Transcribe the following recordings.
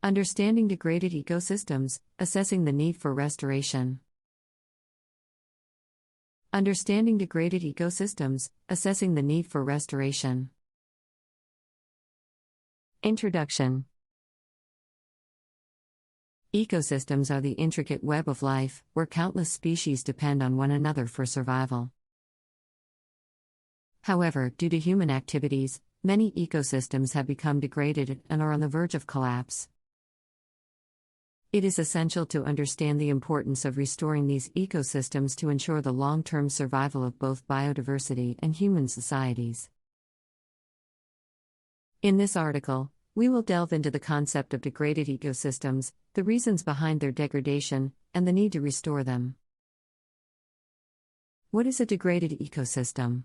Understanding degraded ecosystems, assessing the need for restoration. Understanding degraded ecosystems, assessing the need for restoration. Introduction. Ecosystems are the intricate web of life, where countless species depend on one another for survival. However, due to human activities, many ecosystems have become degraded and are on the verge of collapse. It is essential to understand the importance of restoring these ecosystems to ensure the long-term survival of both biodiversity and human societies. In this article, we will delve into the concept of degraded ecosystems, the reasons behind their degradation, and the need to restore them. What is a degraded ecosystem?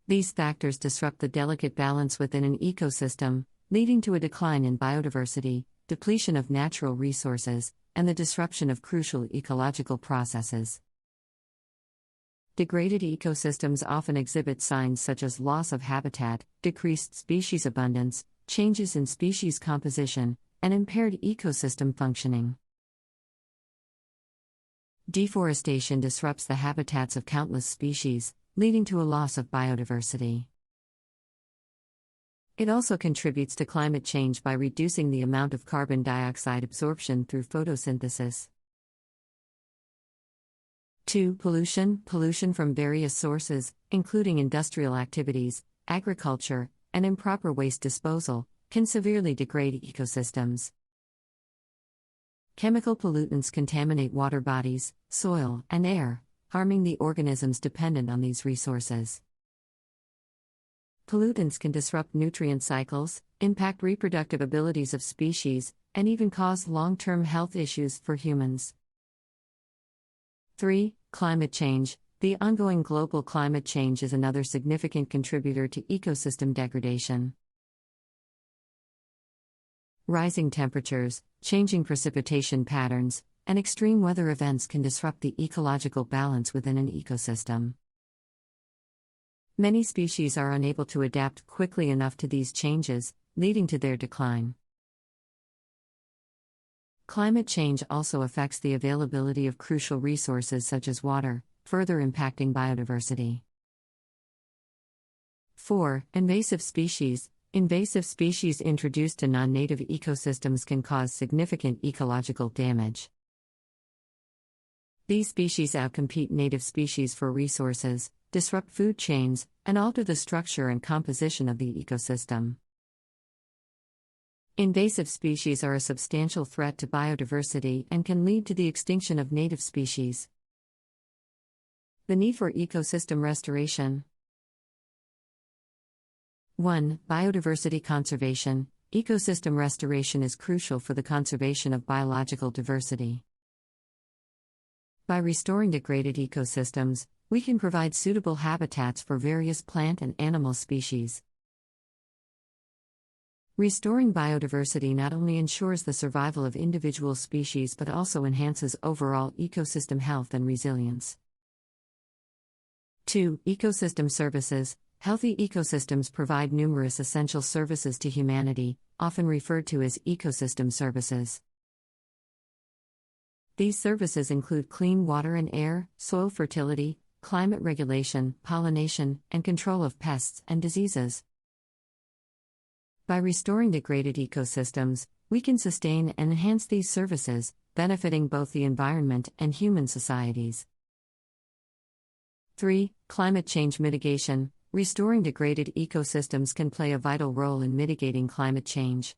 These factors disrupt the delicate balance within an ecosystem, leading to a decline in biodiversity, depletion of natural resources, and the disruption of crucial ecological processes. Degraded ecosystems often exhibit signs such as loss of habitat, decreased species abundance, changes in species composition, and impaired ecosystem functioning. Deforestation disrupts the habitats of countless species, leading to a loss of biodiversity. It also contributes to climate change by reducing the amount of carbon dioxide absorption through photosynthesis. 2. Pollution. Pollution from various sources, including industrial activities, agriculture, and improper waste disposal, can severely degrade ecosystems. Chemical pollutants contaminate water bodies, soil, and air, harming the organisms dependent on these resources. Pollutants can disrupt nutrient cycles, impact reproductive abilities of species, and even cause long-term health issues for humans. 3. Climate change. The ongoing global climate change is another significant contributor to ecosystem degradation. Rising temperatures, changing precipitation patterns, and extreme weather events can disrupt the ecological balance within an ecosystem. Many species are unable to adapt quickly enough to these changes, leading to their decline. Climate change also affects the availability of crucial resources such as water, further impacting biodiversity. 4. Invasive species. Invasive species introduced to non-native ecosystems can cause significant ecological damage. These species outcompete native species for resources, disrupt food chains, and alter the structure and composition of the ecosystem. Invasive species are a substantial threat to biodiversity and can lead to the extinction of native species. The need for ecosystem restoration. 1. Biodiversity conservation. Ecosystem restoration is crucial for the conservation of biological diversity. By restoring degraded ecosystems, we can provide suitable habitats for various plant and animal species. Restoring biodiversity not only ensures the survival of individual species but also enhances overall ecosystem health and resilience. 2. Ecosystem services. Healthy ecosystems provide numerous essential services to humanity, often referred to as ecosystem services. These services include clean water and air, soil fertility, climate regulation, pollination, and control of pests and diseases. By restoring degraded ecosystems, we can sustain and enhance these services, benefiting both the environment and human societies. 3. Climate change mitigation. Restoring degraded ecosystems can play a vital role in mitigating climate change.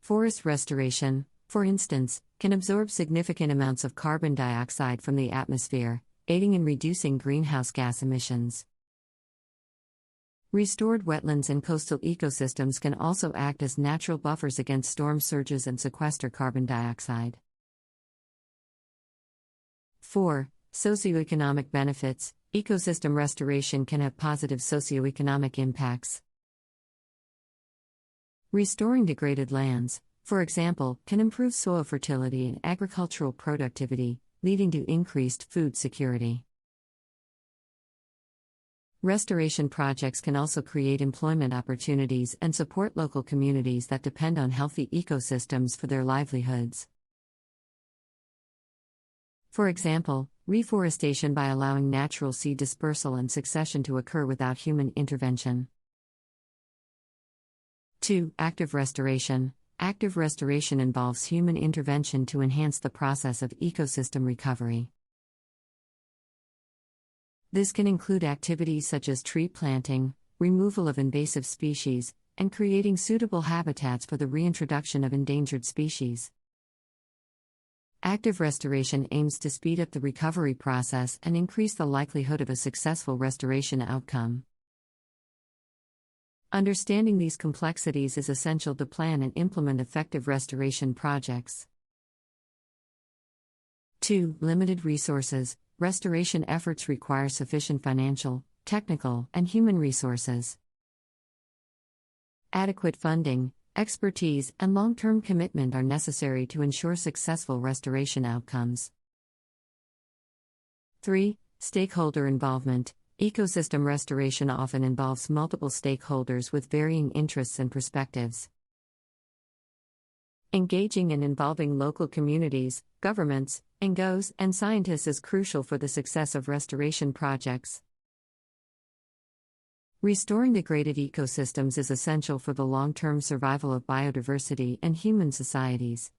Forest restoration, for instance, can absorb significant amounts of carbon dioxide from the atmosphere, aiding in reducing greenhouse gas emissions. Restored wetlands and coastal ecosystems can also act as natural buffers against storm surges and sequester carbon dioxide. 4. Socio-economic benefits. Ecosystem restoration can have positive socio-economic impacts. Restoring degraded lands, for example, can improve soil fertility and agricultural productivity, leading to increased food security. Restoration projects can also create employment opportunities and support local communities that depend on healthy ecosystems for their livelihoods. For example, reforestation by allowing natural seed dispersal and succession to occur without human intervention. 2. Active restoration. Active restoration involves human intervention to enhance the process of ecosystem recovery. This can include activities such as tree planting, removal of invasive species, and creating suitable habitats for the reintroduction of endangered species. Active restoration aims to speed up the recovery process and increase the likelihood of a successful restoration outcome. Understanding these complexities is essential to plan and implement effective restoration projects. 2. Limited resources. Restoration efforts require sufficient financial, technical, and human resources. Adequate funding, expertise, and long-term commitment are necessary to ensure successful restoration outcomes. 3. Stakeholder involvement. Ecosystem restoration often involves multiple stakeholders with varying interests and perspectives. Engaging and involving local communities, governments, NGOs, and scientists is crucial for the success of restoration projects. Restoring degraded ecosystems is essential for the long-term survival of biodiversity and human societies.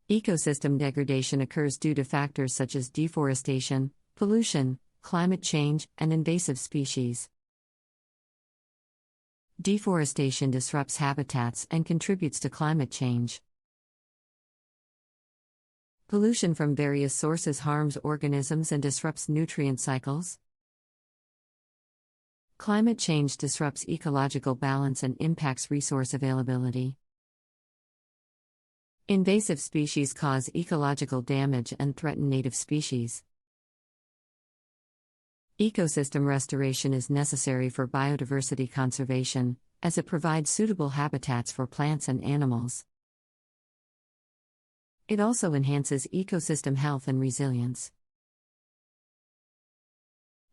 Ecosystem degradation occurs due to factors such as deforestation, pollution, climate change, and invasive species. Deforestation disrupts habitats and contributes to climate change. Pollution from various sources harms organisms and disrupts nutrient cycles. Climate change disrupts ecological balance and impacts resource availability. Invasive species cause ecological damage and threaten native species. Ecosystem restoration is necessary for biodiversity conservation, as it provides suitable habitats for plants and animals. It also enhances ecosystem health and resilience.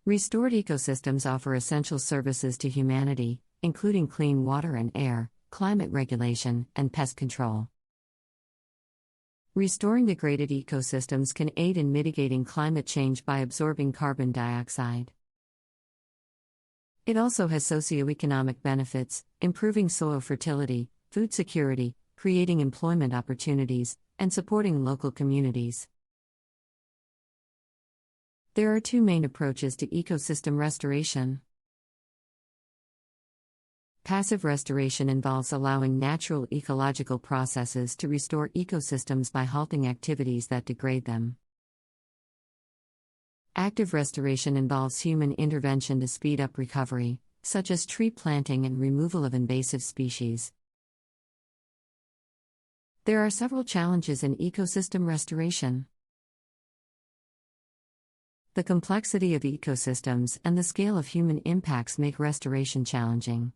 Restored ecosystems offer essential services to humanity, including clean water and air, climate regulation, and pest control. Restoring degraded ecosystems can aid in mitigating climate change by absorbing carbon dioxide. It also has socio-economic benefits, improving soil fertility, food security, creating employment opportunities, and supporting local communities. There are two main approaches to ecosystem restoration. Passive restoration involves allowing natural ecological processes to restore ecosystems by halting activities that degrade them. Active restoration involves human intervention to speed up recovery, such as tree planting and removal of invasive species. There are several challenges in ecosystem restoration. The complexity of ecosystems and the scale of human impacts make restoration challenging.